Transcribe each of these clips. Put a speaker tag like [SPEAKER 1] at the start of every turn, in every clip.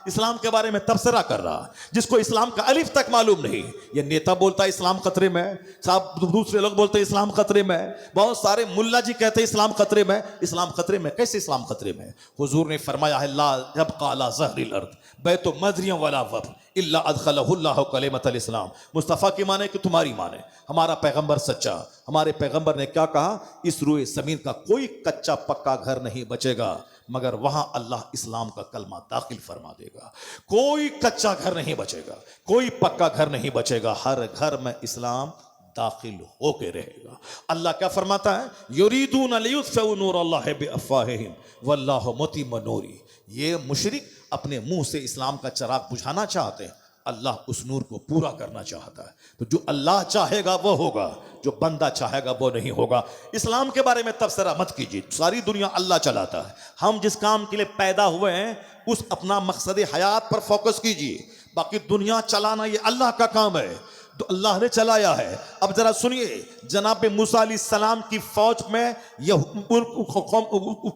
[SPEAKER 1] इस्लाम के बारे में तबसरा कर रहा, जिसको इस्लाम का अलिफ तक मालूम नहीं। ये नेता बोलता है इस्लाम खतरे में, साहब दूसरे लोग बोलते हैं इस्लाम खतरे में, बहुत सारे मुल्ला जी कहते हैं इस्लाम खतरे में। इस्लाम खतरे में कैसे? इस्लाम खतरे में हुजूर ने फरमाया है ला यबका अला ज़हरिल अर्द बैतु मदरिया वला वफ़ इल्ला अदखलहुल्लाहु कलिमतल इस्लाम। मुस्तफ़ा की माने कि तुम्हारी माने, हमारा पैगंबर सच्चा। हमारे पैगंबर ने क्या कहा? इस रूए ज़मीन का कोई कच्चा पक्का घर नहीं बचेगा मगर वहां अल्लाह इस्लाम का कलमा दाखिल फरमा देगा। कोई कच्चा घर नहीं बचेगा, कोई पक्का घर नहीं बचेगा, हर घर में इस्लाम दाखिल होके रहेगा। अल्लाह क्या फरमाता है? युरीदून लियुत्फिउ नूरल्लाहि बिअफ़वाहिहिम वल्लाहु मुतिम्मु नूरी। ये मुशरिक अपने मुंह से इस्लाम का चिराग बुझाना चाहते हैं, अल्लाह उस नूर को पूरा करना चाहता है। तो जो अल्लाह चाहेगा वो होगा, जो बंदा चाहेगा वो नहीं होगा। इस्लाम के बारे में तबसरा मत कीजिए, सारी दुनिया अल्लाह चलाता है। हम जिस काम के लिए पैदा हुए हैं उस अपना मकसद हयात पर फोकस कीजिए, बाकी दुनिया चलाना ये अल्लाह का काम है, तो अल्लाह ने चलाया है। अब जरा सुनिए, जनाब मूसा अलैहिस्सलाम की फौज में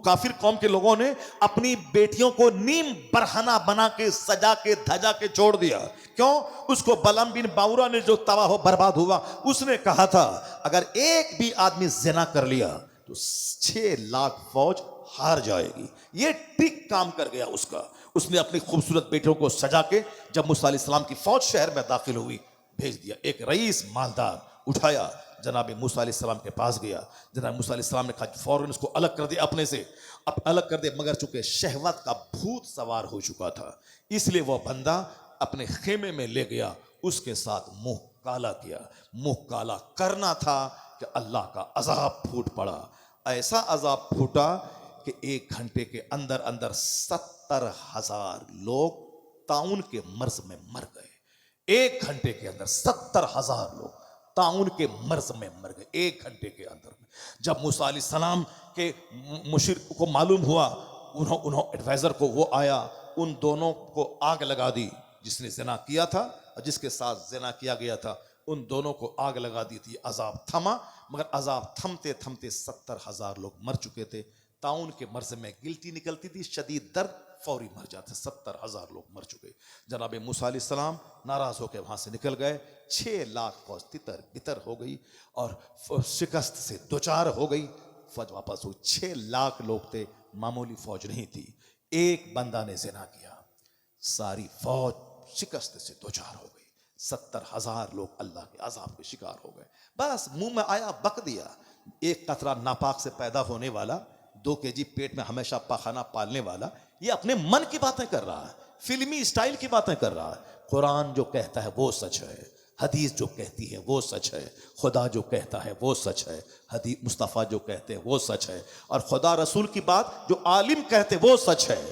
[SPEAKER 1] काफिर कौम के लोगों ने अपनी बेटियों को नीम बरहना बना के सजा के धजा के छोड़ दिया। क्यों? उसको बलम बिन बाउरा ने जो तबाह हो बर्बाद हुआ, उसने कहा था अगर एक भी आदमी जिना कर लिया तो 6 लाख फौज हार जाएगी। ये ठीक काम कर गया उसका। उसने अपनी खूबसूरत बेटियों को सजा के जब मूसा अलैहिस्सलाम की फौज शहर में दाखिल हुई भेज दिया। एक रईस मालदार उठाया, जनाब मूसा अलैहिस्सलाम के पास गया। जनाब मूसा अलैहिस्सलाम ने कहा फौरन उसको अलग कर दिया अपने से, अब अलग कर दे, मगर चूंकि शहवत का भूत सवार हो चुका था इसलिए वह बंदा अपने खेमे में ले गया, उसके साथ मुंह काला किया। मुंह काला करना था कि अल्लाह का अजाब फूट पड़ा। ऐसा अजाब फूटा कि 1 घंटे के अंदर अंदर 70,000 लोग ताउन के मर्ज में मर गए। 1 घंटे के अंदर 70,000 लोग ताउन के मर्ज में मर गए 1 घंटे के अंदर में। जब मूसा अलैहिस्सलाम के मुशरिक को मालूम हुआ, उन्होंने एडवाइजर को वो आया, उन दोनों को आग लगा दी, जिसने ज़िना किया था और जिसके साथ ज़िना किया गया था, उन दोनों को आग लगा दी थी। अजाब थमा, मगर अजाब थमते थमते 70,000 लोग मर चुके थे। ताउन के मर्ज में गिल्टी निकलती थी, शदीद दर्द, फौरी मर जाते। 70,000 लोग मर चुके। जनाब मूसा अलैहिस्सलाम नाराज होकर वहां से निकल गए। 6 लाख फौज तितर बितर हो गई और शिकस्त से दोचार हो गई। फौज वापस हुई। 6 लाख लोग थे, मामूली फौज नहीं थी। एक बंदा ने ज़िना किया, सारी फौज शिकस्त से दोचार हो गई। 70,000 लोग अल्लाह के अजाब के शिकार हो गए। बस मुंह में आया बक दिया। एक कतरा नापाक से पैदा होने वाला, 2 केजी पेट में हमेशा पाखाना पालने वाला, ये अपने मन की बातें कर रहा है, फिल्मी स्टाइल की बातें कर रहा है। कुरान जो कहता है वो सच है, हदीस जो कहती है वो सच है, खुदा जो कहता है वो सच है, हदीस मुस्तफ़ा जो कहते हैं वो सच है, और खुदा रसूल की बात जो आलिम कहते वो सच है।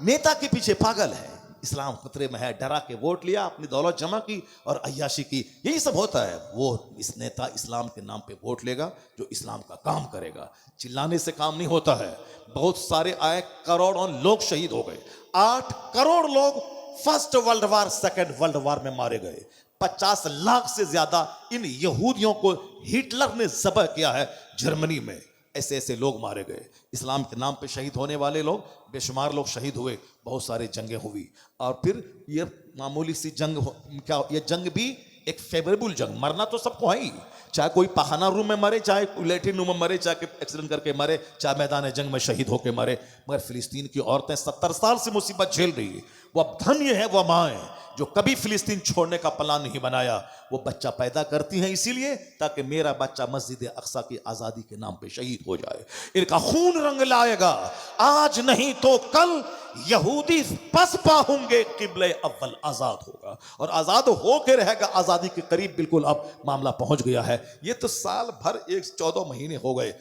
[SPEAKER 1] नेता के पीछे पागल है। इस्लाम खतरे में है, डरा के वोट लिया, अपनी दौलत जमा की और अय्याशी की, यही सब होता है। वो इस नेता इस्लाम के नाम पे वोट लेगा जो इस्लाम का काम करेगा। चिल्लाने से काम नहीं होता है। बहुत सारे आए, करोड़ों लोग शहीद हो गए। 8 करोड़ लोग first world war, second world war में मारे गए। 50 लाख से ज्यादा इन यहूदियों को हिटलर ने ज़बह किया है जर्मनी में। ऐसे ऐसे लोग मारे गए। इस्लाम के नाम पे शहीद होने वाले लोग बेशुमार लोग शहीद हुए। बहुत सारे जंगें हुई और फिर ये मामूली सी जंग क्या, ये जंग भी एक फेवरेबल जंग। मरना तो सबको है ही, चाहे कोई पखाना रूम में मरे, चाहे लैट्रिन रूम में मरे, चाहे एक्सीडेंट करके मरे, चाहे मैदान जंग में शहीद होकर मरे। मगर फिलिस्तीन की औरतें 70 साल से मुसीबत झेल रही है। वह धन्य है वह माँ है जो कभी फिलिस्तीन छोड़ने का प्लान नहीं बनाया। वो बच्चा पैदा करती हैं इसीलिए ताकि मेरा बच्चा मस्जिद अक्सा की आज़ादी के नाम पे शहीद हो जाए। इनका खून रंग लाएगा, आज नहीं तो कल यहूदी पसपा होंगे, किबले अव्वल आज़ाद होगा और आज़ाद होके रहेगा। आज़ादी के करीब बिल्कुल अब मामला पहुंच गया है। ये तो साल भर 14 महीने हो गए।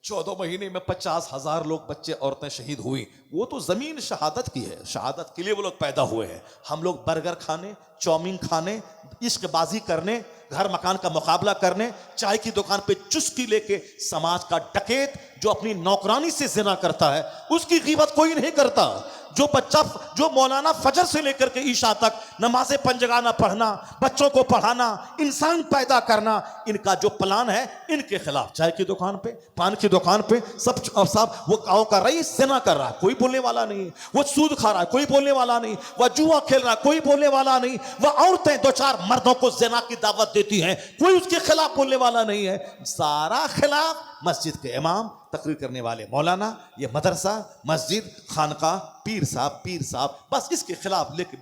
[SPEAKER 1] 14 महीने में 50,000 लोग, बच्चे औरतें शहीद हुई। वो तो जमीन शहादत की है, शहादत के लिए वो लोग पैदा हुए हैं। हम लोग बर्गर खाने, चाउमीन खाने, इश्कबाजी करने, घर मकान का मुकाबला करने, चाय की दुकान पे चुस्की लेके समाज का डकैत जो अपनी नौकरानी से जिना करता है उसकी ग़ीबत कोई नहीं करता। जो बच्चा, जो मौलाना फजर से लेकर के ईशा तक नमाज़ें पंजगाना पढ़ना, बच्चों को पढ़ाना, इंसान पैदा करना, इनका जो प्लान है इनके खिलाफ, चाय की दुकान पे, पान की दुकान पे, सब साहब वो गाँव का रईस जिना कर रहा है, कोई बोलने वाला नहीं। वो सूद खा रहा है, कोई बोलने वाला नहीं। वह जुआ खेल रहा है, कोई बोलने वाला नहीं। वह औरतें दो चार मर्दों को जिना की दावत देती हैं, कोई उसके खिलाफ बोलने वाला नहीं है। सारा खिलाफ मस्जिद के इमाम, तकरीर करने वाले मौलाना, ये मदरसा, मस्जिद, खानका, पीर साहब, बस इसके खिलाफ लेके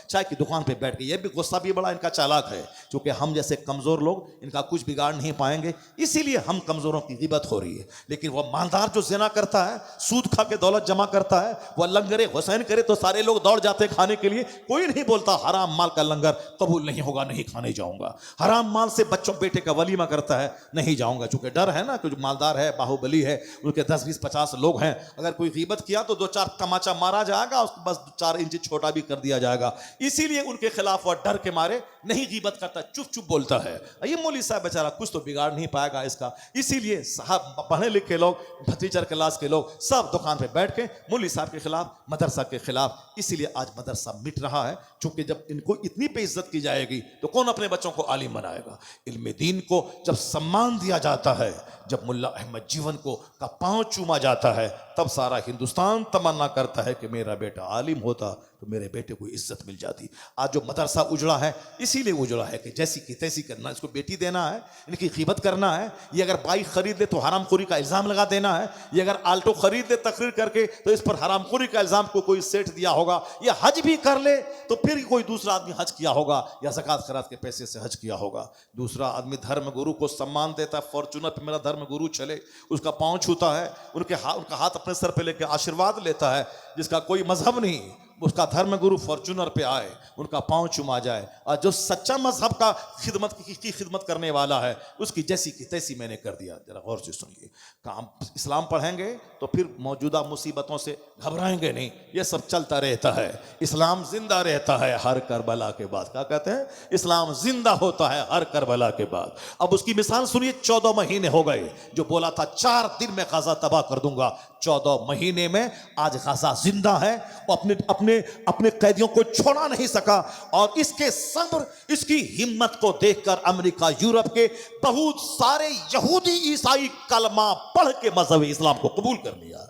[SPEAKER 1] चाय की दुकान पे बैठ गए। ये भी गुस्सा भी बड़ा इनका चालाक है, क्योंकि हम जैसे कमज़ोर लोग इनका कुछ बिगाड़ नहीं पाएंगे, इसीलिए हम कमज़ोरों की ग़ीबत हो रही है। लेकिन वह मालदार जो ज़िना करता है, सूद खा के दौलत जमा करता है, वह लंगरे हुसैन करे तो सारे लोग दौड़ जाते खाने के लिए। कोई नहीं बोलता हराम माल का लंगर कबूल नहीं होगा, नहीं खाने जाऊँगा। हराम माल से बच्चों बेटे का वलीमा करता है, नहीं जाऊँगा, चूँकि डर है ना कि जो मालदार है, बाहुबली है, उसके 10, 20, 50 लोग हैं, अगर कोई ग़ीबत किया तो 2-4 तमाचा मारा जाएगा, उसको बस 4 इंच छोटा भी कर दिया जाएगा। इसीलिए उनके खिलाफ वह डर के मारे नहीं ग़ीबत करता, चुप चुप बोलता है। ये मौलवी साहब बेचारा कुछ तो बिगाड़ नहीं पाएगा इसका। इसीलिए साहब पढ़े लिखे लोग, टीचर क्लास के लोग सब दुकान पे बैठ के मौलवी साहब के खिलाफ, मदरसा के खिलाफ। इसीलिए आज मदरसा मिट रहा है, क्योंकि जब इनको इतनी बेइज्जत की जाएगी तो कौन अपने बच्चों को आलिम बनाएगा। इल्म दीन को जब सम्मान दिया जाता है, जब मुल्ला अहमद जीवन को का पांव चूमा जाता है, तब सारा हिंदुस्तान तमन्ना करता है कि मेरा बेटा आलिम होता तो मेरे बेटे को इज्जत मिल जाती। आज जो मदरसा उजड़ा है इसीलिए उजड़ा है कि जैसी की तैसी करना, इसको बेटी देना है, इनकी ग़ीबत करना है। ये अगर बाइक खरीद ले तो हरामखोरी का इल्ज़ाम लगा देना है। ये अगर आल्टो खरीद ले तकरीर करके तो इस पर हरामखोरी का इल्ज़ाम को कोई सेठ दिया होगा। या हज भी कर ले तो फिर कोई दूसरा आदमी हज किया होगा या ज़कात खैरात के पैसे से हज किया होगा। दूसरा आदमी धर्म गुरु को सम्मान देता है, फॉर्चूनर पे मेरा धर्म गुरु चले, उसका पाँव छूता है, उनका हाथ अपने सर पे लेकर आशीर्वाद लेता है। जिसका कोई मजहब नहीं, उसका धर्म गुरु फॉर्चूनर पे आए, उनका पाँव चुमा जाए, और जो सच्चा मजहब का खिदमत करने वाला है उसकी जैसी की तैसी मैंने कर दिया। जरा गौर से सुनिए, काम इस्लाम पढ़ेंगे तो फिर मौजूदा मुसीबतों से घबराएंगे नहीं, ये सब चलता रहता है। इस्लाम जिंदा रहता है हर करबला के बाद। क्या कहते हैं? इस्लाम जिंदा होता है हर करबला के बाद। अब उसकी मिसाल सुनिए, 14 महीने हो गए, जो बोला था 4 दिन में गाजा तबाह कर दूंगा, 14 महीने में आज गाजा जिंदा है। वो अपने कैदियों को छोड़ा नहीं सका, और इसके सब्र, इसकी हिम्मत को देखकर अमेरिका, यूरोप के बहुत सारे यहूदी ईसाई कलमा पढ़ के मजहब इस्लाम को कबूल कर लिया।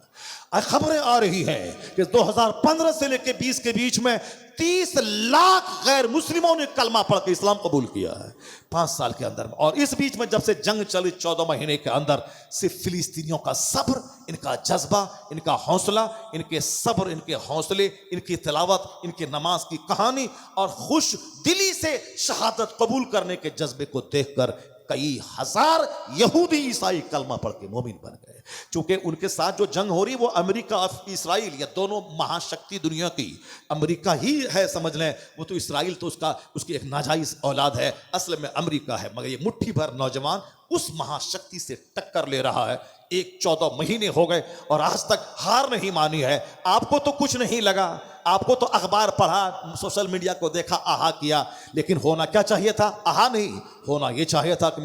[SPEAKER 1] खबरें आ रही हैं कि 2015 से लेकर 20 के बीच में 30 लाख गैर मुस्लिमों ने कलमा पढ़ के इस्लाम कबूल किया है 5 साल के अंदर में। और इस बीच में जब से जंग चली 14 महीने के अंदर, सिर्फ फिलिस्तीनियों का सब्र, इनका जज्बा, इनका हौसला, इनके सब्र, इनके हौसले, इनकी तिलावत, इनके नमाज की कहानी और खुश दिली से शहादत कबूल करने के जज्बे को देखकर कई हजार यहूदी ईसाई कलमा पढ़ के मोमिन बन गए। चूंकि उनके साथ जो जंग हो रही वो अमेरिका और इस्राइल, या दोनों महाशक्ति दुनिया की, अमेरिका ही है समझ लें, वो तो इस्राइल तो उसकी एक नाजायज औलाद है, असल में अमेरिका है, मगर ये मुट्ठी भर नौजवान उस महाशक्ति से टक्कर ले रहा है। 14 महीने हो गए और आज तक हार नहीं मानी है। आपको तो कुछ नहीं लगा, आपको तो अखबार पढ़ा, सोशल मीडिया को देखा, आहा किया, लेकिन होना क्या चाहिए था? आहा नहीं, होना ये चाहिए था कि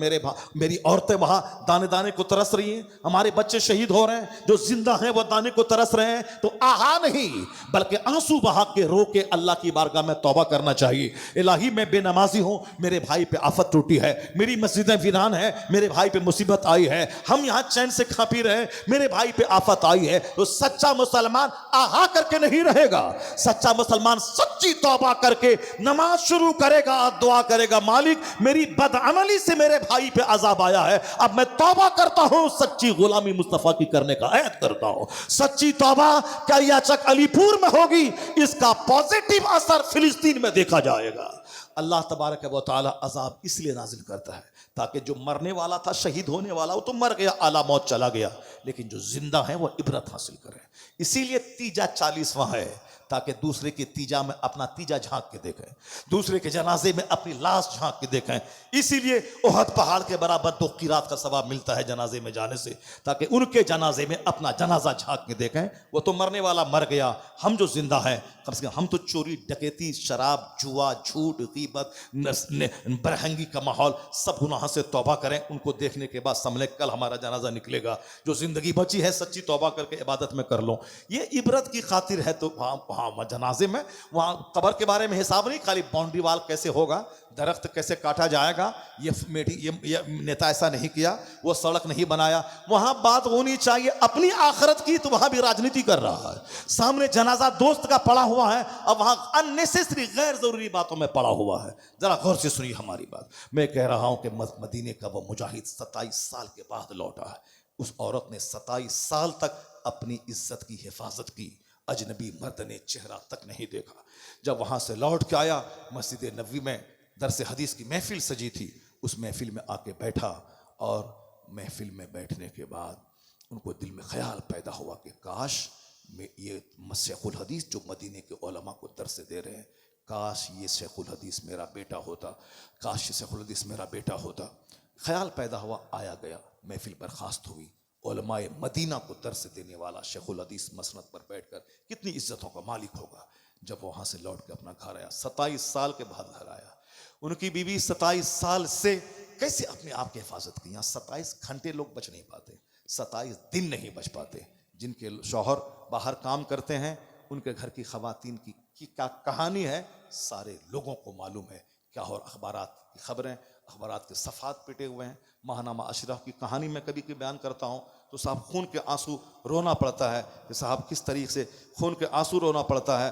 [SPEAKER 1] मेरी औरतें वहां दाने दाने को तरस रही हैं, हमारे बच्चे शहीद हो रहे हैं, जो जिंदा हैं वो दाने को तरस रहे हैं। तो आहा नहीं, बल्कि आंसू बहा के रो के अल्लाह की बारगाह में तौबा करना चाहिए। इलाही मैं बेनमाजी हूं, मेरे भाई पे आफत टूटी है, मेरी मस्जिदें वीरान है, मेरे भाई पे मुसीबत आई है, हम यहां चैन से खा पी रहे हैं, मेरे भाई पे आफत आई है। तो सच्चा मुसलमान आहा करके नहीं रहेगा, सच्चा मुसलमान सच्ची तौबा करके नमाज शुरू करेगा, दुआ करेगा, मालिक मेरी बदअमली से मेरे भाई पे अजाब आया है, अब मैं तौबा करता हूं, सच्ची गुलामी मुस्तफा की करने का ऐद करता हूं। सच्ची तौबा क्या याचक अलीपुर में होगी, इसका पॉजिटिव असर फिलिस्तीन में देखा जाएगा। अल्लाह तबारक व तआला अजाब इसलिए नाजिल करता है ताकि जो मरने वाला था, शहीद होने वाला, वो तो मर गया, आला मौत चला गया, लेकिन जो जिंदा है वो इबरत हासिल करे। इसीलिए तीजा 40वां है, ताकि दूसरे के तीजा में अपना तीजा झांक के देखें, दूसरे के जनाजे में अपनी लाश झांक के देखें। इसीलिए ओहद पहाड़ के बराबर 2 क़िरात का सवाब मिलता है जनाजे में जाने से, ताकि उनके जनाजे में अपना जनाजा झांक के देखें। वो तो मरने वाला मर गया, हम जो जिंदा हैं कम से कम हम तो चोरी डकैती शराब जुआ झूठ गीबत बरहंगी का माहौल सब गुनाह से तौबा करें। उनको देखने के बाद समझ कल हमारा जनाजा निकलेगा, जो जिंदगी बची है सच्ची तौबा करके इबादत में कर लो। ये इबरत की खातिर है। तो वहाँ जनाजे में वहाँ कब्र के बारे में हिसाब नहीं, खाली बाउंड्री वाल कैसे होगा, दरख्त कैसे काटा जाएगा, ये नेता ऐसा नहीं किया, वो सड़क नहीं बनाया। वहां बात होनी चाहिए अपनी आखिरत की, तो वहां भी राजनीति कर रहा है। सामने जनाजा दोस्त का पड़ा हुआ है, अब वहां अननेसेसरी गैर जरूरी बातों में पड़ा हुआ है। जरा गौर से सुनिए हमारी बात। मैं कह रहा हूं कि मदीने का वो मुजाहिद 27 साल के बाद लौटा है। उस औरत ने 27 साल तक अपनी इज्जत की हिफाजत की। अजनबी मर्द ने चेहरा तक नहीं देखा। जब वहां से लौट के आया, मस्जिद नबवी में दरस हदीस की महफिल सजी थी, उस महफिल में आके बैठा। और महफिल में बैठने के बाद उनको दिल में ख्याल पैदा हुआ कि काश ये शेखुल हदीस जो मदीने के उलमा को दर्स दे रहे हैं, काश ये शेखुल हदीस मेरा बेटा होता, काश ये शेखुल हदीस मेरा बेटा होता। ख्याल पैदा हुआ, आया गया, महफिल बर्खास्त हुई। उलमाए मदीना को दर्स देने वाला शेखुल हदीस मसनद पर बैठकर कितनी इज्जतों का मालिक होगा। जब वहाँ से लौट के अपना घर आया, 27 साल के बाद घर आया, उनकी बीवी 27 साल से कैसे अपने आप की हिफाजत की। यहाँ 27 घंटे लोग बच नहीं पाते, 27 दिन नहीं बच पाते। जिनके शौहर बाहर काम करते हैं, उनके घर की खवातीन की क्या कहानी है सारे लोगों को मालूम है। क्या हो, अखबारात की खबरें, अखबारात के सफ़ात पिटे हुए हैं। महानामा अशरफ की कहानी मैं कभी कभी बयान करता हूँ तो साहब खून के आंसू रोना पड़ता है कि साहब किस तरीके से खून के आंसू रोना पड़ता है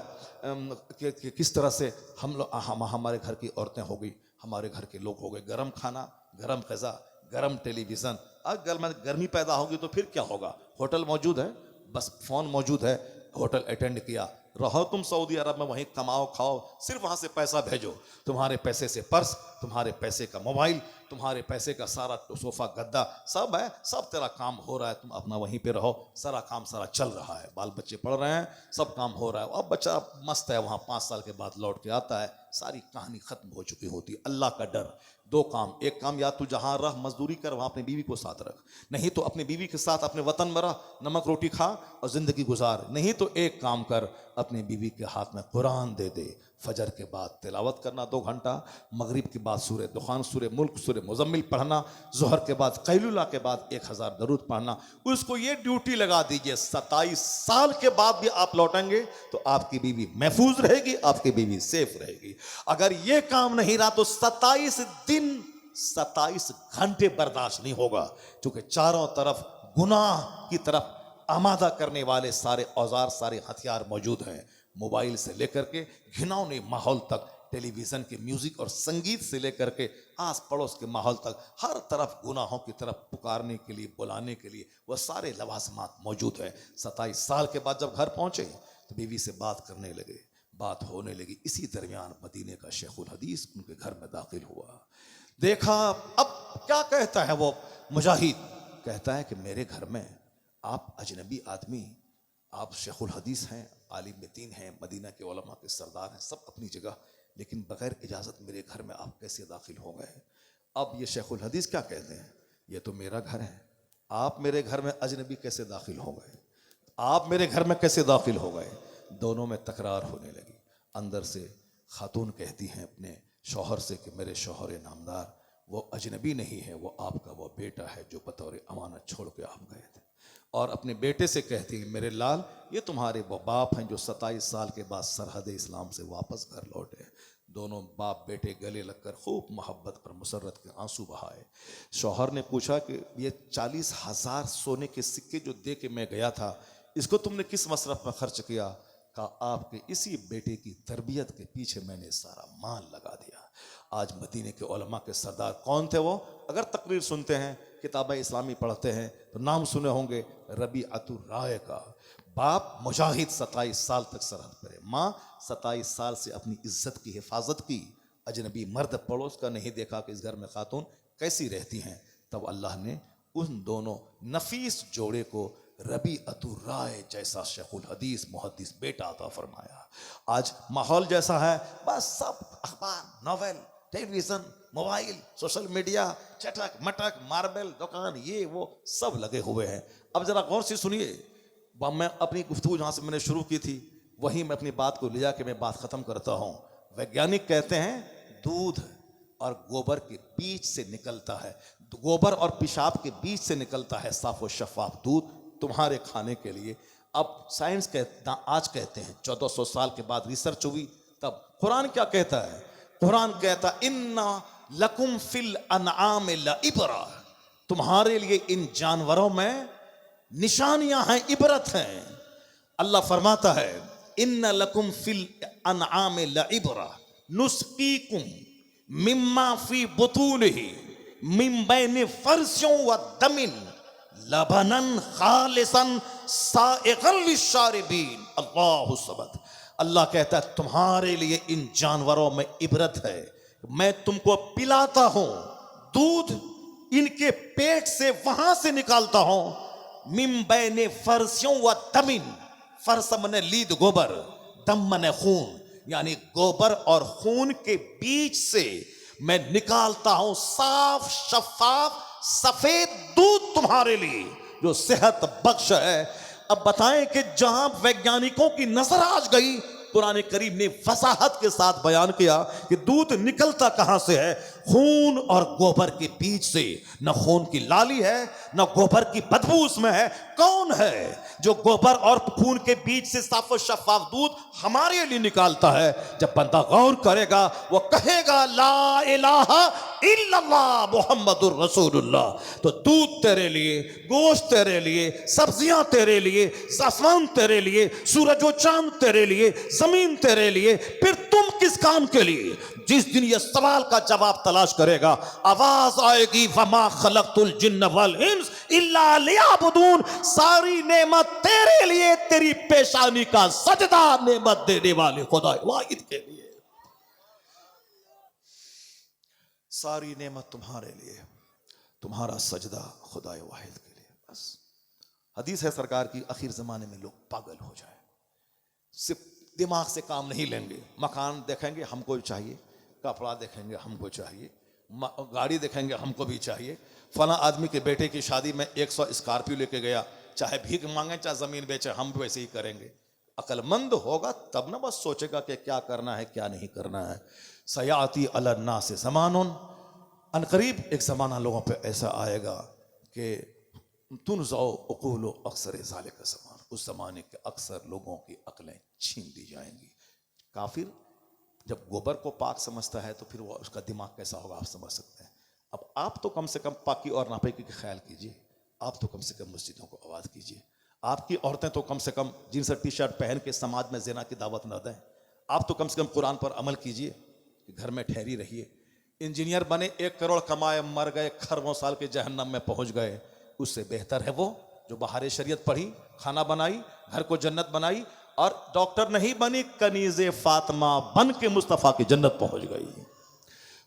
[SPEAKER 1] कि किस तरह से हमारे घर की औरतें हो गई, हमारे घर के लोग हो गए गरम खाना, गरम ग़िज़ा, गरम टेलीविज़न। अगर गर्मी पैदा होगी तो फिर क्या होगा? होटल मौजूद है, बस फ़ोन मौजूद है, होटल अटेंड किया, रहो तुम सऊदी अरब में, वहीं कमाओ खाओ, सिर्फ वहाँ से पैसा भेजो। तुम्हारे पैसे से पर्स, तुम्हारे पैसे का मोबाइल, तुम्हारे पैसे का सारा सोफ़ा गद्दा सब है, सब तेरा काम हो रहा है, तुम अपना वहीं पे रहो, सारा काम सारा चल रहा है, बाल बच्चे पढ़ रहे हैं, सब काम हो रहा है। अब बच्चा मस्त है वहाँ, 5 साल के बाद लौट के आता है, सारी कहानी ख़त्म हो चुकी होती है। अल्लाह का डर, 2 काम, एक काम या तू जहाँ रह मजदूरी कर, वहाँ अपनी बीवी को साथ रख, नहीं तो अपनी बीवी के साथ अपने वतन में रह, नमक रोटी खा और ज़िंदगी गुजार। नहीं तो एक काम कर, अपनी बीवी के हाथ में कुरान दे दे, फजर के बाद तिलावत करना 2 घंटा, मगरिब के बाद सूरह दुखान, सूरह मुल्क, सूरह मुज़म्मिल पढ़ना, ज़ोहर के बाद कैलुला के बाद 1000 दरूद पढ़ना। उसको ये ड्यूटी लगा दीजिए, 27 साल के बाद भी आप लौटेंगे तो आपकी बीवी महफूज रहेगी, आपकी बीवी सेफ रहेगी। अगर ये काम नहीं रहा तो 27 दिन 27 घंटे बर्दाश्त नहीं होगा, क्योंकि चारों तरफ गुनाह की तरफ आमादा करने वाले सारे औजार, सारे हथियार मौजूद हैं। मोबाइल से लेकर के घिनौने माहौल तक, टेलीविज़न के म्यूज़िक और संगीत से लेकर के आस पड़ोस के माहौल तक, हर तरफ गुनाहों की तरफ पुकारने के लिए, बुलाने के लिए वह सारे लवाजमात मौजूद हैं। 27 साल के बाद जब घर पहुँचे तो बीवी से बात करने लगे, बात होने लगी। इसी दरमियान मदीने का शेखुल हदीस उनके घर में दाखिल हुआ। देखा, अब क्या कहता है वो मुजाहिद, कहता है कि मेरे घर में आप अजनबी आदमी, आप शेखुल हदीस हैं, आलिम दीन हैं, मदीना के उलमा के सरदार हैं, सब अपनी जगह, लेकिन बगैर इजाज़त मेरे घर में आप कैसे दाखिल हो गए? अब ये शेखुल हदीस क्या कहते हैं, ये तो मेरा घर है, आप मेरे घर में अजनबी कैसे दाखिल हो गए? आप मेरे घर में कैसे दाखिल हो गए? दोनों में तकरार होने लगी। अंदर से खातून कहती हैं अपने शौहर से कि मेरे शौहर नामदार, वो अजनबी नहीं है, वो आपका वो बेटा है जो बतौर अमानत छोड़ के आप गए थे। और अपने बेटे से कहती है, मेरे लाल, ये तुम्हारे वो बाप हैं जो 27 साल के बाद सरहद इस्लाम से वापस घर लौटे। दोनों बाप बेटे गले लगकर खूब मोहब्बत पर मुसर्रत के आंसू बहाए। शौहर ने पूछा कि ये 40,000 सोने के सिक्के जो दे के मैं गया था, इसको तुमने किस मसरफ में खर्च किया? कहा, आपके इसी बेटे की तरबियत के पीछे मैंने सारा माल लगा दिया। आज मदीने के उलमा के सरदार कौन थे वो? अगर तकरीर सुनते हैं, किताबें इस्लामी पढ़ते हैं तो नाम सुने होंगे, रबीअतुर राय का बाप मुजाहिद 27 साल तक सरहद पर है, माँ 27 साल से अपनी इज्जत की हिफाजत की, अजनबी मर्द पड़ोस का नहीं देखा कि इस घर में खातून कैसी रहती हैं। तब अल्लाह ने उन दोनों नफीस जोड़े को रबीअतुर राय जैसा शेखुल हदीस मुहद्दिस बेटा अता फरमाया। आज माहौल जैसा है, बस सब अखबार, novel, television, mobile, social media, चटक मटक, मार्बल दुकान, ये वो सब लगे हुए हैं। अब जरा गौर से सुनिए, मैं अपनी गुफ्तगू जहाँ से मैंने शुरू की थी, वहीं मैं अपनी बात को ले जाके मैं बात खत्म करता हूं। वैज्ञानिक कहते हैं दूध और गोबर के बीच से निकलता है, गोबर और पेशाब के बीच से निकलता है साफ और शफाफ दूध तुम्हारे खाने के लिए। अब साइंस कहता, आज कहते हैं 1400 साल के बाद रिसर्च हुई, तब कुरान क्या कहता है? कुरान कहता इन्ना लकुम फिल अनआम लइबरा, तुम्हारे लिए इन जानवरों में निशानियां हैं, इबरत हैं। अल्लाह फरमाता है इन्ना लकुम फिल अनआम लइबरा नुस्कीकुम मिम्मा फी बुतूनिही मिन बैनि फर्सियों व दमिन लबनन खालिसन साइगन लिशारिबीन। अल्लाहु समद। अल्लाह कहता है तुम्हारे लिए इन जानवरों में इबरत है, मैं तुमको पिलाता हूं दूध, इनके पेट से वहां से निकालता हूं, मिन बैने फर्सियों व दमिन, फर्स मने लीद गोबर, दम मने खून, यानी गोबर और खून के बीच से मैं निकालता हूं साफ शफाफ सफेद दूध तुम्हारे लिए जो सेहत बख्श है। अब बताएं कि जहां वैज्ञानिकों की नजर आज गई, कुरान करीम ने फसाहत के साथ बयान किया कि दूध निकलता कहां से है? खून और गोबर के बीच से। न खून की लाली है न गोबर की बदबू उसमें है। कौन है जो गोबर और खून के बीच से साफ और शफाफ दूध हमारे लिए निकालता है? जब बंदा गौर करेगा वो कहेगा ला इलाहा इल्लल्लाह मुहम्मदुर रसूलुल्लाह। तो दूध तेरे लिए, गोश्त तेरे लिए, सब्जियां तेरे लिए, आसमान तेरे लिए, सूरज और चांद तेरे लिए, जमीन तेरे लिए, फिर तुम किस काम के लिए? जिस दिन ये सवाल का जवाब तलाश करेगा, आवाज आएगी वमा खलक़तुल जिन्न वल इंस इल्ला लियअबुदून, सारी नेमत तेरे लिए, तेरी पेशानी का सजदा नेमत देने वाले खुदा वाहिद के लिए, सारी नेमत तुम्हारे लिए, तुम्हारा सजदा खुदा वाहिद के लिए। बस हदीस है सरकार की, आखिर जमाने में लोग पागल हो जाए, सिर्फ दिमाग से काम नहीं लेंगे। मकान देखेंगे हमको भी चाहिए, कपड़ा देखेंगे हमको चाहिए, गाड़ी देखेंगे हमको भी चाहिए। फला आदमी के बेटे की शादी में 100 स्कॉर्पियो लेके गया, चाहे भीख मांगे चाहे जमीन बेचे, हम भी वैसे ही करेंगे। अक्लमंद होगा तब ना बस सोचेगा कि क्या करना है क्या नहीं करना है। सयाती अलन्ना से ज़मानुन, अनकरीब एक ज़माना लोगों पे ऐसा आएगा कि तुनज़ौ उक़ूल अक्सर ज़ालिका ज़मान, उस ज़माने के अक्सर लोगों की अक्लें छीन ली जाएंगी। काफिर जब गोबर को पाक समझता है तो फिर वो उसका दिमाग कैसा होगा आप समझ सकते हैं। अब आप तो कम से कम पाकी और नापाकी का ख्याल कीजिए, आप तो कम से कम मस्जिदों को आबाद कीजिए, आपकी औरतें तो कम से कम जींस और टी शर्ट पहन के समाज में ज़िना की दावत न दें, आप तो कम से कम कुरान पर अमल कीजिए कि घर में ठहरी रहिए। इंजीनियर बने 1 करोड़ कमाए मर गए, खरबों साल के जहन्नम में पहुंच गए, उससे बेहतर है वो जो बाहर शरीयत पढ़ी, खाना बनाई, घर को जन्नत बनाई और डॉक्टर नहीं बनी, कनीज़े फातिमा बन के मुस्तफ़ा की जन्नत पहुंच गई,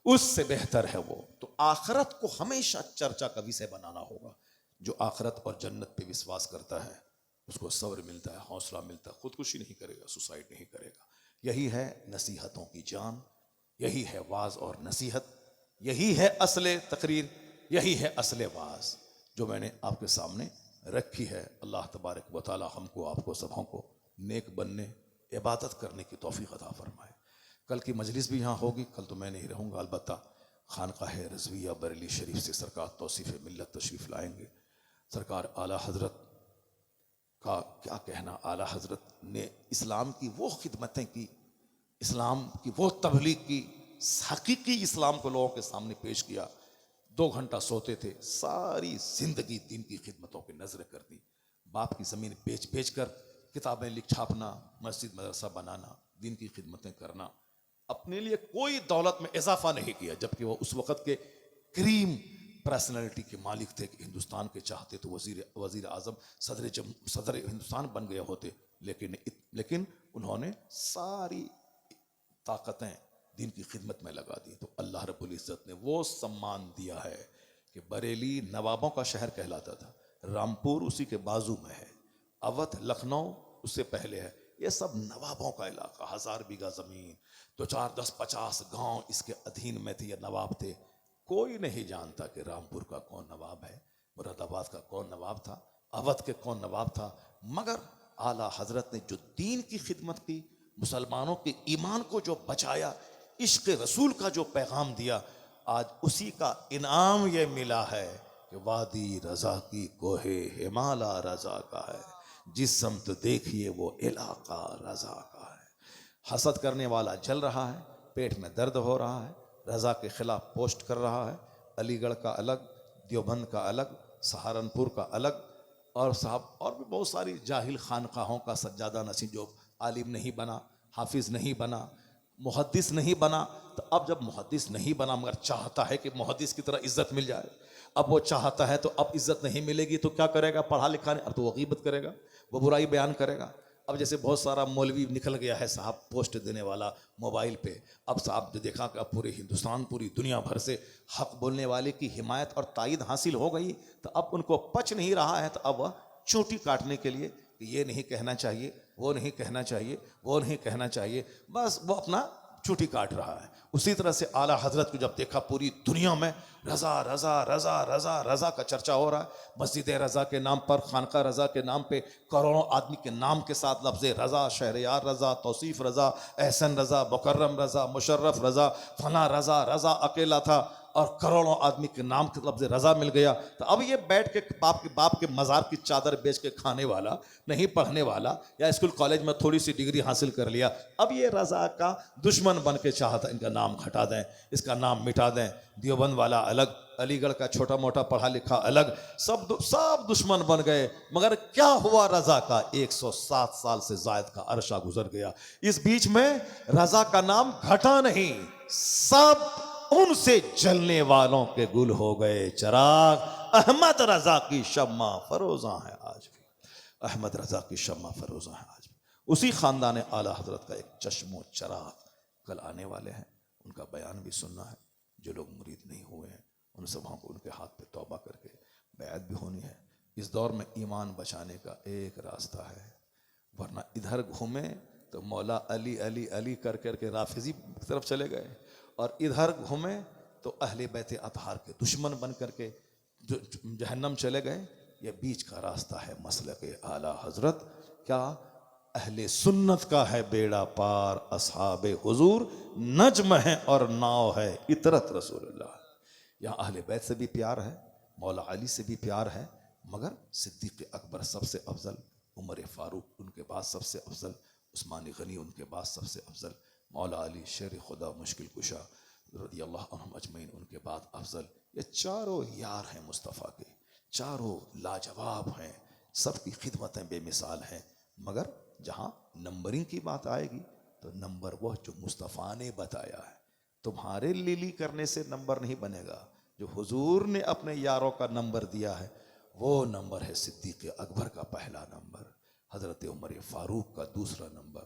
[SPEAKER 1] उससे बेहतर है वो। तो आखिरत को हमेशा चर्चा का विषय बनाना होगा। जो आखिरत और जन्नत पे विश्वास करता है उसको सब्र मिलता है, हौसला मिलता है, खुदकुशी नहीं करेगा, सुसाइड नहीं करेगा। यही है नसीहतों की जान, यही है वाज और नसीहत, यही है असले तकरीर, यही है असले वाज जो मैंने आपके सामने रखी है। अल्लाह तबारक व तआला हमको आपको सबों को नेक बनने, इबादत करने की तौफीक अता फरमाए। कल की मजलिस भी यहाँ होगी, कल तो मैं नहीं रहूँगा, अलबत्ता खानकाह रज़विया बरेली शरीफ से सरकार तौसीफ़ मिल्लत तशरीफ़ लाएंगे। सरकार आला हज़रत का क्या कहना, आला हज़रत ने इस्लाम की वो खिदमतें की, इस्लाम की वो तबलीग की, हकीकी इस्लाम को लोगों के सामने पेश किया। 2 घंटा सोते थे, सारी जिंदगी दीन की खिदमतों की नजरें कर दी। बाप की ज़मीन बेच बेच कर किताबें लिख छापना, मस्जिद मदरसा बनाना, दीन की खिदमतें करना, अपने लिए कोई दौलत में इजाफा नहीं किया, जबकि वो उस वक़्त के क्रीम पर्सनैलिटी के मालिक थे कि हिंदुस्तान के चाहते तो वज़ीर आज़म सदर हिंदुस्तान बन गए होते, लेकिन उन्होंने सारी ताकतें दीन की खिदमत में लगा दी। तो अल्लाह रब्बुल इज़्ज़त ने वो सम्मान दिया है कि बरेली नवाबों का शहर कहलाता था, रामपुर उसी के बाजू में है, अवध लखनऊ उससे पहले है, ये सब नवाबों का इलाका, 1000 बीघा ज़मीन, 2 4 10 50 गांव इसके अधीन में थे, ये नवाब थे। कोई नहीं जानता कि रामपुर का कौन नवाब है, मुरादाबाद का कौन नवाब था, अवध के कौन नवाब था, मगर आला हजरत ने जो दीन की खिदमत की, मुसलमानों के ईमान को जो बचाया, इश्क रसूल का जो पैगाम दिया, आज उसी का इनाम ये मिला है कि वादी रजा की कोहे हिमाला रजा का है, जिस समत देखिए वो इलाका रजा का है। हसद करने वाला जल रहा है, पेट में दर्द हो रहा है, रजा के खिलाफ पोस्ट कर रहा है, अलीगढ़ का अलग, देवबंद का अलग, सहारनपुर का अलग, और साहब और भी बहुत सारी जाहिल खानकाहों का सज्जादा नसीब जो आलिम नहीं बना, हाफिज नहीं बना, मुहद्दिस नहीं बना। तो अब जब मुहद्दिस नहीं बना मगर चाहता है कि मुहद्दिस की तरह इज्जत मिल जाए, अब वो चाहता है तो अब इज्जत नहीं मिलेगी तो क्या करेगा? पढ़ा लिखा नहीं, अब तो वो गीबत करेगा, वो बुराई बयान करेगा। अब जैसे बहुत सारा मौलवी निकल गया है साहब पोस्ट देने वाला मोबाइल पे, अब साहब जो देखा कि अब पूरे हिंदुस्तान पूरी दुनिया भर से हक बोलने वाले की हिमायत और तायद हासिल हो गई, तो अब उनको पच नहीं रहा है, तो अब वह चोटी काटने के लिए ये नहीं कहना चाहिए, वो नहीं कहना चाहिए, वो नहीं कहना चाहिए, बस वो अपना चोटी काट रहा है। उसी तरह से आला हजरत को जब देखा पूरी दुनिया में रजा रजा रजा रजा रजा का चर्चा हो रहा है, मस्जिद रजा के नाम पर, खानका रजा के नाम पे करोड़ों आदमी के नाम के साथ लफ्ज़ रजा, शहरयार रजा, तौसीफ रजा, एहसन रजा, मुकर्रम रजा, मुशर्रफ रजा, फला रजा, रजा अकेला था और करोड़ों आदमी के नाम के लफ्ज़ रजा मिल गया। तो अब ये बैठ के बाप के मज़ार की चादर बेच के खाने वाला, नहीं पढ़ने वाला, या स्कूल कॉलेज में थोड़ी सी डिग्री हासिल कर लिया, अब ये रजा का दुश्मन बन के चाहता इनका नाम हटा दें, इसका नाम मिटा दें। देवबंद वाला अलग, अलीगढ़ का छोटा मोटा पढ़ा लिखा अलग, सब दुश्मन बन गए। मगर क्या हुआ? रजा का 107 साल से जायद का अरसा गुजर गया, इस बीच में रजा का नाम घटा नहीं, सब उनसे जलने वालों के गुल हो गए चराग। अहमद रजा की शम्मा फरोजा है आज भी, अहमद रजा की शम्मा फरोजा है आज भी। उसी खानदान आला हजरत का एक चश्मो चराग कल आने वाले हैं, उनका बयान भी सुनना है। जो लोग मुरीद नहीं हुए हैं उन सभाओं को उनके हाथ पे तौबा करके बैत भी होनी है। इस दौर में ईमान बचाने का एक रास्ता है, वरना इधर घूमे तो मौला अली अली अली कर करके राफिजी की तरफ चले गए, और इधर घूमे तो अहले बैत अतहार के दुश्मन बन करके जहन्नम चले गए। ये बीच का रास्ता है मसलक आला हजरत। क्या अहले सुन्नत का है बेड़ा पार, असहाबे हुजूर नज्म है और नाव है इतरत रसूलुल्लाह। यहाँ अहले बैत से भी प्यार है, मौला अली से भी प्यार है, मगर सिद्दीक़ अकबर सबसे अफजल, उमर फारूक उनके बाद सबसे अफजल, उस्मान गनी उनके बाद सबसे अफजल, मौला अली शेर खुदा मुश्किल कुशा रज़ियल्लाहु अन्हुम अजमईन उनके बाद अफजल। ये चारों यार हैं मुस्तफ़ा के, चारों लाजवाब हैं, सबकी खिदमतें बेमिसाल हैं। मगर जहाँ नंबरिंग की बात आएगी तो नंबर वह जो मुस्तफ़ा ने बताया है। तुम्हारे लीली करने से नंबर नहीं बनेगा, जो हुजूर ने अपने यारों का नंबर दिया है वो नंबर है सिद्दीक़ अकबर का पहला नंबर, हज़रत उमर फ़ारूक का दूसरा नंबर,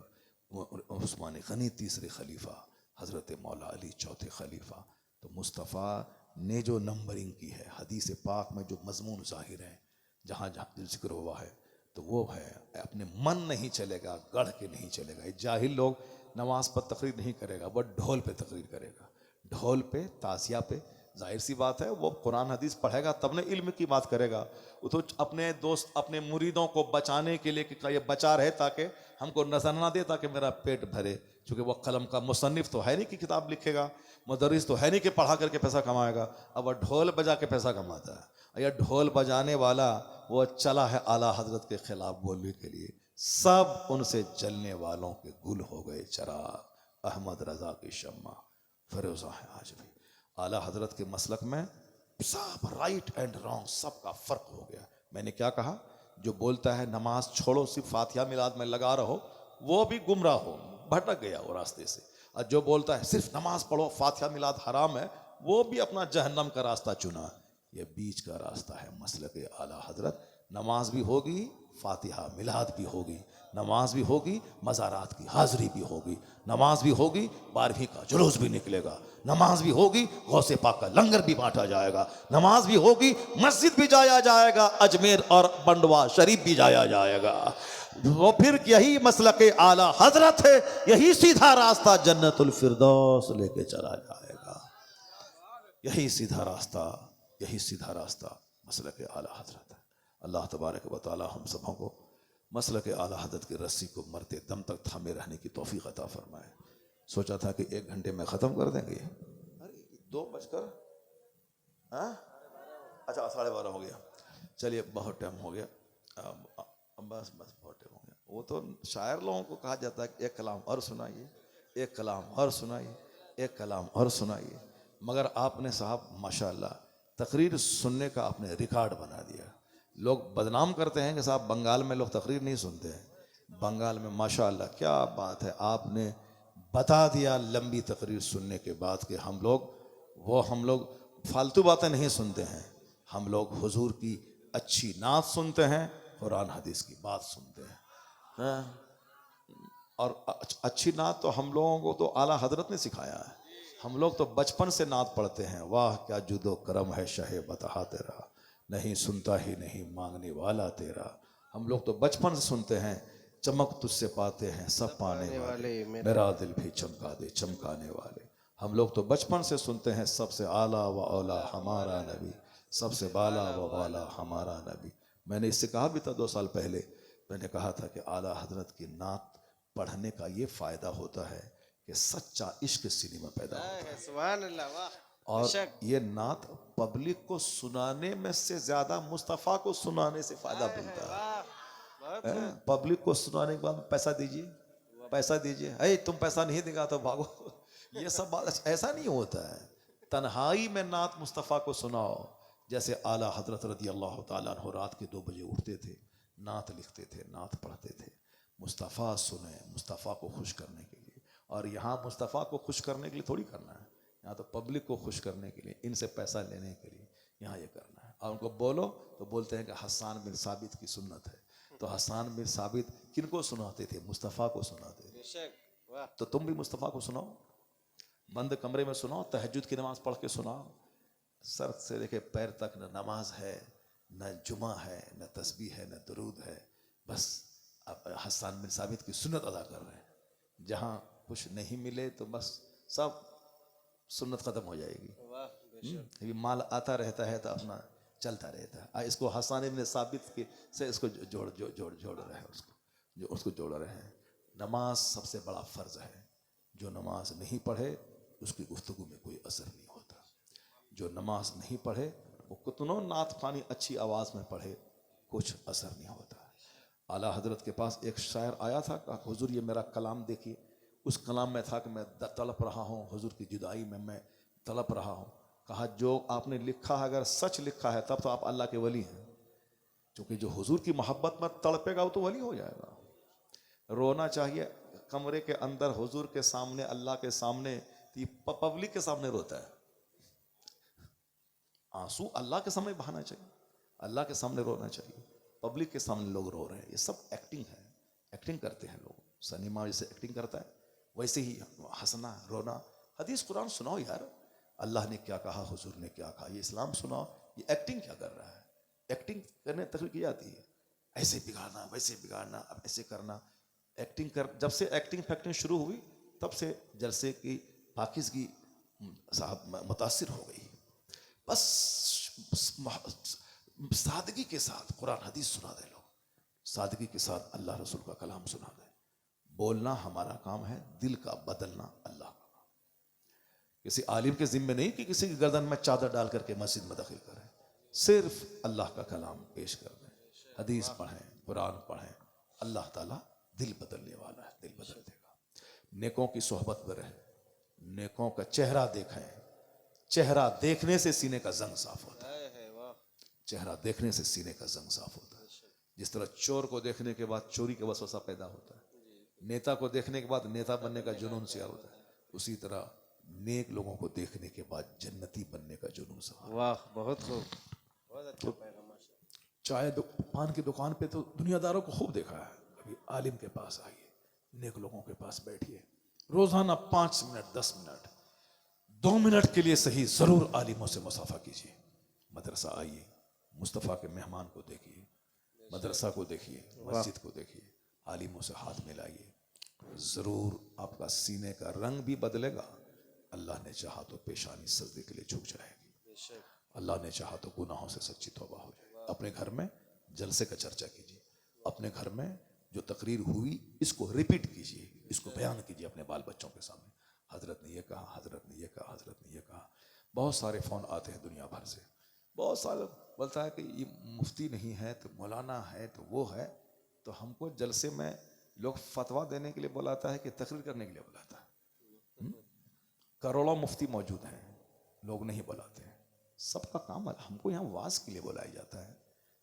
[SPEAKER 1] उस्मान गनी तीसरे खलीफा, हज़रत मौला अली चौथे खलीफा। तो मुस्तफ़ा ने जो नंबरिंग की है, हदीस पाक में जो मजमून ज़ाहिर है, जहाँ जहाँ जिक्र हुआ है, तो वो है अपने मन नहीं चलेगा, गढ़ के नहीं चलेगा। ये जाहिल लोग नमाज पर तकरीर नहीं करेगा, वह ढोल पे तकरीर करेगा, ढोल पे तासिया पे। जाहिर सी बात है वो कुरान हदीस पढ़ेगा तब ने इल्म की बात करेगा। वो तो अपने दोस्त अपने मुरीदों को बचाने के लिए कि ये बचा रहे ताकि हमको नजर ना दे, ताकि मेरा पेट भरे। क्योंकि वह कलम का मुसन्निफ तो है नहीं कि किताब लिखेगा, मुदर्रिस तो है नहीं कि पढ़ा करके पैसा कमाएगा, अब वह ढोल बजा के पैसा कमाता है। यह ढोल बजाने वाला वो चला है आला हजरत के खिलाफ बोलने के लिए, सब उनसे जलने वालों के गुल हो गए चराग। अहमद रजा की शम्मा फरोजा है आज भी। आला हजरत के मसलक में सब राइट एंड रॉन्ग सबका फर्क हो गया। मैंने क्या कहा? जो बोलता है नमाज छोड़ो सिर्फ फातिहा मिलाद में लगा रहो, वो भी गुमराह हो, भटक गया वो रास्ते से। और जो बोलता है सिर्फ नमाज पढ़ो फातिहा मिलाद हराम है, वो भी अपना जहन्नम का रास्ता चुना। ये बीच का रास्ता है मसलक आला हजरत। नमाज भी होगी, फातिहा मिलाद भी होगी, नमाज भी होगी, मज़ारात की हाज़िरी भी होगी, नमाज भी होगी, 12वीं का जुलूस भी निकलेगा, नमाज भी होगी, गौसे पाक का लंगर भी बांटा जाएगा, नमाज भी होगी, मस्जिद भी जाया जाएगा, अजमेर और बंडवा शरीफ भी जाया जाएगा। वो फिर यही मसलक आला हजरत है, यही सीधा रास्ता जन्नतुल फिरदौस लेके चला जाएगा। यही सीधा रास्ता, यही सीधा रास्ता मसलक आला हजरत है। अल्लाह तबारक व तआला हम सबों को मसलक आला हज़रत की रस्सी को मरते दम तक थामे रहने की तौफीक अता फरमाए। सोचा था कि 1 घंटे में ख़त्म कर देंगे, अरे 2 बजकर, हाँ अच्छा 12:30 हो गया। चलिए बहुत टाइम हो गया, बस बहुत टाइम हो गया। वो तो शायर लोगों को कहा जाता है कि एक कलाम और सुनाइए, एक कलाम और सुनाइए, एक कलाम और सुनाइए। मगर आपने साहब माशाअल्लाह तकरीर सुनने का आपने रिकॉर्ड बना दिया। लोग बदनाम करते हैं कि साहब बंगाल में लोग तकरीर नहीं सुनते हैं, बंगाल में माशाअल्लाह क्या बात है, आपने बता दिया लंबी तकरीर सुनने के बाद कि हम लोग फालतू बातें नहीं सुनते हैं, हम लोग हुजूर की अच्छी नात सुनते हैं, कुरान हदीस की बात सुनते हैं। हाँ? और अच्छी नात तो हम लोगों को तो आला हजरत ने सिखाया है। हम लोग तो बचपन से नात पढ़ते हैं, वाह क्या जुदो करम है शहे बता तेरा, नहीं सुनता ही नहीं मांगने वाला तेरा। हम लोग तो बचपन से सुनते हैं, चमक तुझसे पाते हैं सब पाने वाले, मेरा दिल भी चमका दे चमकाने वाले। हम लोग तो बचपन से सुनते हैं, सबसे आला व औला हमारा नबी, सबसे बाला व वाला हमारा नबी। मैंने इससे कहा भी था 2 साल पहले, मैंने कहा था कि आला हजरत की नात पढ़ने का ये फायदा होता है कि सच्चा इश्क सीने में पैदा होता है।
[SPEAKER 2] सुभान अल्लाह, वाह।
[SPEAKER 1] और ये नात पब्लिक को सुनाने में से ज्यादा मुस्तफ़ा को सुनाने से फायदा मिलता है। पब्लिक को सुनाने के बाद पैसा दीजिए, पैसा दीजिए, अरे तुम पैसा नहीं देगा तो भागो, ये सब बात ऐसा नहीं होता है। तन्हाई में नात मुस्तफ़ा को सुनाओ। जैसे आला हजरत रदी अल्लाह ताला अन्हु रात के 2 बजे उठते थे, नात लिखते थे, नात पढ़ते थे। मुस्तफ़ा सुने, मुस्तफ़ा को खुश करने के लिए। और यहाँ मुस्तफ़ा को खुश करने के लिए थोड़ी करना है, यहाँ तो पब्लिक को खुश करने के लिए, इनसे पैसा लेने के लिए यहाँ ये करना है। और उनको बोलो तो बोलते हैं कि हसन बिन साबित की सुन्नत है। तो हसन बिन साबित किनको सुनाते थे? मुस्तफ़ा को सुनाते थे। तो तुम भी मुस्तफ़ा को सुनाओ, बंद कमरे में सुनाओ, तहज्जुद की नमाज पढ़ के सुनाओ। सर से लेके पैर तक न नमाज है, न जुमा है, न तस्बीह है, न दरूद है, बस आप हसन बिन साबित की सुन्नत अदा कर रहे हैं। जहाँ कुछ नहीं मिले तो बस सब सुन्नत ख़त्म हो जाएगी। ये माल आता रहता है तो अपना चलता रहता है। इसको हसन बिन साबित के से इसको जोड़ रहे हैं, उसको जोड़ रहे हैं। नमाज सबसे बड़ा फ़र्ज है। जो नमाज नहीं पढ़े उसकी गुफ्तगू में कोई असर नहीं होता। जो नमाज नहीं पढ़े वो कितनों नात खानी अच्छी आवाज़ में पढ़े, कुछ असर नहीं होता। आला हजरत के पास एक शायर आया था, कहा हुजूर ये मेरा कलाम देखिए। उस कलाम में था कि मैं तड़प रहा हूँ, हुजूर की जुदाई में मैं तड़प रहा हूँ। कहा जो आपने लिखा है अगर सच लिखा है तब तो आप अल्लाह के वली हैं, क्योंकि जो हुजूर की मोहब्बत में तड़पेगा वो तो वली हो जाएगा। रोना चाहिए कमरे के अंदर हुजूर के सामने, अल्लाह के सामने, पब्लिक के सामने रोता है। आंसू अल्लाह के सामने बहाना चाहिए, अल्लाह के सामने रोना चाहिए। पब्लिक के सामने लोग रो रहे हैं, ये सब एक्टिंग है, एक्टिंग करते हैं लोग। सिनेमा जैसे एक्टिंग करता है वैसे ही हंसना रोना। हदीस कुरान सुनाओ यार, अल्लाह ने क्या कहा, हुजूर ने क्या कहा, ये इस्लाम सुनाओ। ये एक्टिंग क्या कर रहा है? एक्टिंग करने तक की जाती है, ऐसे बिगाड़ना वैसे बिगाड़ना, अब ऐसे करना। एक्टिंग कर, जब से एक्टिंग फैक्टिंग शुरू हुई तब से जलसे की पाकिज़गी साहब मुतासिर हो गई। बस सादगी के साथ कुरान हदीस सुना दे लोग, सादगी के साथ अल्लाह रसूल का कलाम सुना दे। बोलना हमारा काम है, दिल का बदलना अल्लाह का काम। किसी आलिम के जिम्मे नहीं कि किसी की गर्दन में चादर डाल करके मस्जिद में दाखिल करें, सिर्फ अल्लाह का कलाम पेश कर दें, हदीस पढ़ें, कुरान पढ़ें। अल्लाह ताला दिल बदलने वाला है, दिल बदल देगा। नेकों की सोहबत में रहें, नेकों का चेहरा देखें। चेहरा देखने से सीने का जंग साफ होता है, चेहरा देखने से सीने का जंग साफ होता है। जिस तरह चोर को देखने के बाद चोरी का वसवसा पैदा होता है, नेता को देखने के बाद नेता बनने का जुनून सिया होता है, उसी तरह नेक लोगों को देखने के बाद जन्नती बनने का जुनून सा।
[SPEAKER 2] वाह, बहुत खूब, बहुत अच्छा पैगाम।
[SPEAKER 1] चाय पान की दुकान पे तो दुनियादारों को खूब देखा है। अभी आलिम के पास आइए, नेक लोगों के पास बैठिए, रोजाना 5 मिनट 10 मिनट 2 मिनट के लिए सही जरूर आलिमों से मुसाफा कीजिए। मदरसा आइए, मुस्तफ़ा के मेहमान को देखिए, मदरसा को देखिए, मस्जिद को देखिए, आलिमों से हाथ मिलाइए, ज़रूर आपका सीने का रंग भी बदलेगा। अल्लाह ने चाहा तो पेशानी सजदे के लिए झुक जाएगी, अल्लाह ने चाहा तो गुनाहों से सच्ची तौबा हो जाए। अपने घर में जलसे का चर्चा कीजिए, अपने घर में जो तकरीर हुई इसको रिपीट कीजिए, इसको बयान कीजिए अपने बाल बच्चों के सामने। हजरत ने ये कहा, हजरत ने ये कहा, हजरत ने ये कहा। बहुत सारे फ़ोन आते हैं दुनिया भर से, बहुत सारे बोलता है कि ये मुफ्ती नहीं है तो मौलाना है तो वो है। तो हमको जलसे में लोग फतवा देने के लिए बुलाता है कि तकरीर करने के लिए बुलाता है? करोड़ों मुफ्ती मौजूद हैं, लोग नहीं बुलाते हैं। सबका काम है, हमको यहाँ वाज के लिए बुलाया जाता है।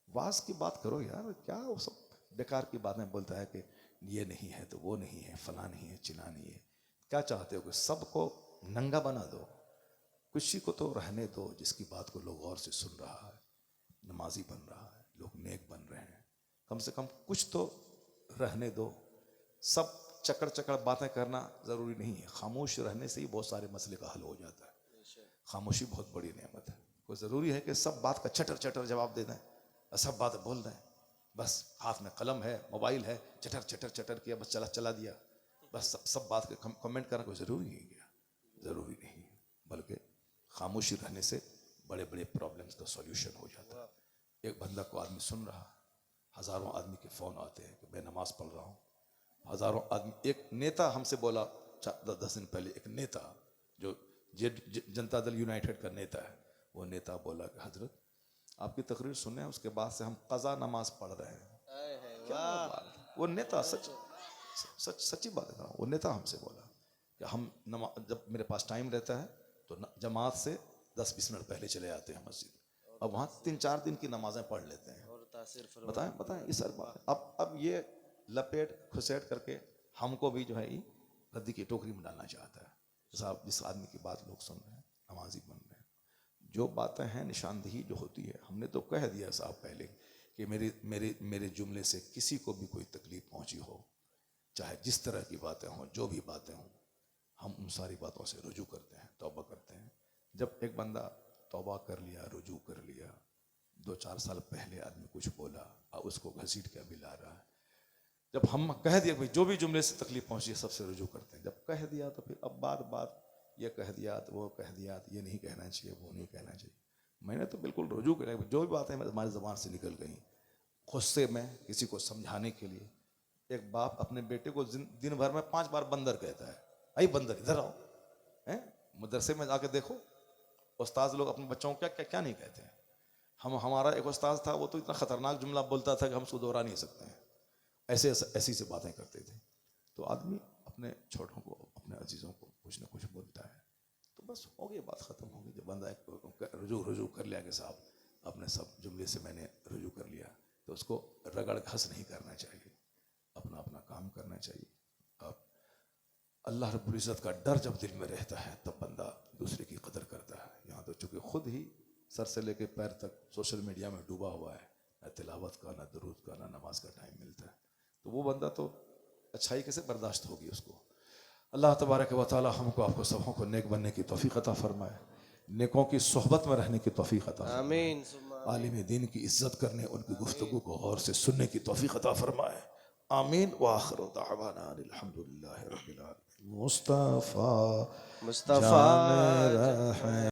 [SPEAKER 1] वाज की बात करो यार, क्या वो सब बेकार की बातें बोलता है कि ये नहीं है तो वो नहीं है, फला नहीं है, चिना नहीं है। क्या चाहते हो कि सबको नंगा बना दो? किसी को तो रहने दो जिसकी बात को लोग गौर से सुन रहा है, नमाजी बन रहा है, लोग नेक बन रहे हैं। कम से कम कुछ तो रहने दो। सब चकड़ चकड़ बातें करना ज़रूरी नहीं है। खामोश रहने से ही बहुत सारे मसले का हल हो जाता है। खामोशी बहुत बड़ी नेमत है। कोई ज़रूरी है कि सब बात का चटर चटर जवाब दे दें, सब बात बोल दें। बस हाथ में कलम है, मोबाइल है, चटर चटर चटर किया, बस चला दिया, बस सब बात के कमेंट करना कोई ज़रूरी है क्या? ज़रूरी नहीं है। बल्कि खामोशी रहने से बड़े बड़े प्रॉब्लम्स का सॉल्यूशन हो जाता है। एक बंदा को आदमी सुन रहा, हज़ारों आदमी के फ़ोन आते हैं कि मैं नमाज़ पढ़ रहा हूँ। हज़ारों आदमी, एक नेता हमसे बोला 10 दिन पहले, एक नेता जो जनता दल यूनाइटेड का नेता है, वो नेता बोला कि हजरत आपकी तकरीर सुने, उसके बाद से हम क़ज़ा नमाज पढ़ रहे हैं। क्या बात! वो नेता सच्ची बात है। वो नेता हमसे बोला कि हम जब मेरे पास टाइम रहता है तो जमात से 10-20 मिनट पहले चले आते हैं मस्जिद, अब वहाँ 3-4 दिन की नमाजें पढ़ लेते हैं। बताएं इस बात। अब ये लपेट खुसेट करके हमको भी जो है रद्दी की टोकरी में डालना चाहता है। साहब, जिस आदमी की बात लोग सुन रहे हैं, नमाजी बन रहे हैं, जो बातें हैं निशानदेही जो होती है, हमने तो कह दिया साहब पहले कि मेरे जुमले से किसी को भी कोई तकलीफ पहुंची हो, चाहे जिस तरह की बातें हों, जो भी बातें हों, हम उन सारी बातों से रुजू करते हैं, तौबा करते हैं। जब एक बंदा तौबा कर लिया, रुजू कर लिया, 2-4 साल पहले आदमी कुछ बोला और उसको घसीट के अभी ला रहा है। जब हम कह दिया भाई जो भी जुमले से तकलीफ पहुंची है सबसे रुजू करते हैं, जब कह दिया तो फिर अब बात ये कह दिया तो वो कह दिया, तो ये नहीं कहना चाहिए, वो नहीं कहना चाहिए। मैंने तो बिल्कुल रुजू किया, जो भी बातें हमारी ज़बान से निकल गई गुस्से में किसी को समझाने के लिए। एक बाप अपने बेटे को दिन भर में 5 बार बंदर कहता है, आई बंदर इधर आओ। हैं मदरसे में जाके देखो उस्ताद लोग अपने बच्चों को क्या नहीं कहते हैं। हमारा एक उस्ताद था, वो तो इतना ख़तरनाक जुमला बोलता था कि हम उसको दोहरा नहीं सकते हैं। ऐसी से बातें करते थे। तो आदमी अपने छोटों को, अपने अजीज़ों को कुछ ना कुछ बोलता है, तो बस हो गई, बात ख़त्म हो गई। जब बंदा रुजू कर लिया कि साहब अपने सब जुमले से मैंने रुजू कर लिया, तो उसको रगड़ घस नहीं करना चाहिए, अपना अपना काम करना चाहिए। अब अल्लाह रब्बुल इज़्ज़त का डर जब दिल में रहता है तब बंदा दूसरे की कदर करता है। यहाँ तो चूँकि खुद ही सर से लेके पैर तक सोशल मीडिया में डूबा हुआ है, न तिलावत का, न दुरूद का, न नमाज का टाइम मिलता है, तो वो बंदा तो अच्छाई कैसे बर्दाश्त होगी उसको। अल्लाह तबारक व तआला हमको आपको सबों को नेक बनने की तौफीक अता फरमाए, नेकों की सोहबत में रहने की तौफीक अता फरमाए,
[SPEAKER 2] आमीन।
[SPEAKER 1] आलिम दीन की इज्जत करने, उनकी गुफ्तगू को गौर से सुनने की तौफीक अता फरमाए। आमीन व आखिरु दअवाना अल्हम्दुलिल्लाहि रब्बिल आलमीन। मुस्तफ़ा
[SPEAKER 2] मुस्तफ़ा
[SPEAKER 1] जान रहे